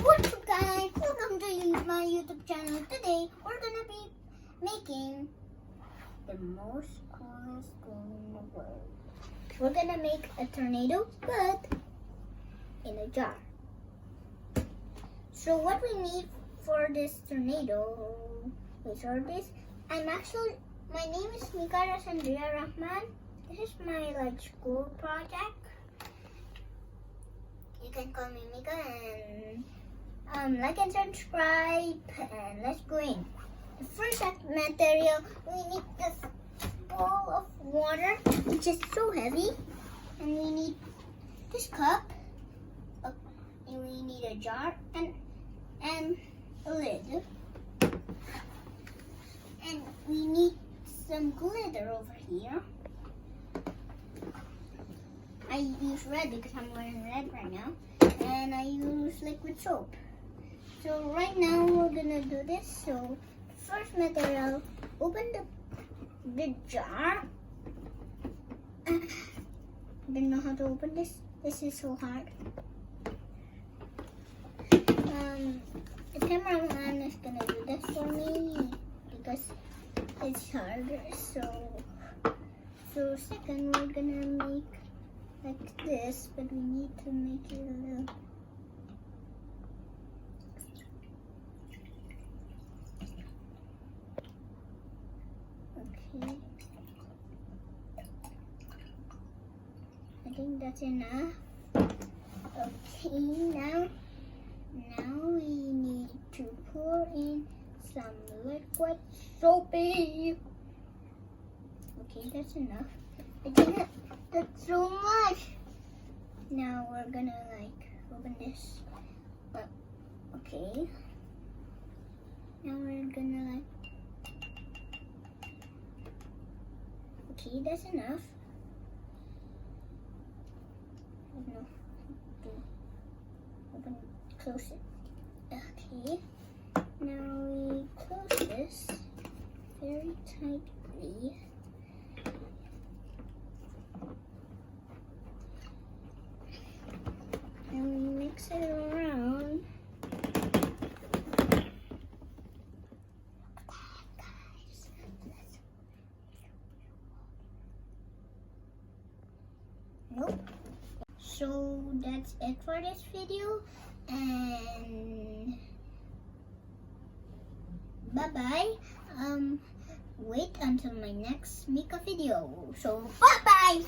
What's up, guys? Welcome to my YouTube channel. Today we're gonna be making the most coolest thing in the world. We're gonna make a tornado, but in a jar. So what we need for this tornado, my name is mikharasendriyarachman. This is my school project. You can call me Mika, and like and subscribe, and let's go in. The first material, we need this bowl of water, which is so heavy, and we need this cup, and we need a jar and a lid, and we need some glitter over here. I use red because I'm wearing red right now, and I use liquid soap. So right now we're gonna do this. So first material, open the jar. I don't know how to open this. This is so hard. The cameraman is gonna do this for me because it's harder. So second, we're gonna make like this, but we need to make it a little. Okay. I think that's enough. Okay, now we need to pour in some liquid soapy. Okay, that's enough. I think that's so much. Now we're gonna open this. But okay. Now we're gonna okay, that's enough. No. Open, close it. Okay. Now we close this very tightly. And we mix it around. Nope. So that's it for this video, and bye bye. Wait until my next Mika video. So bye bye.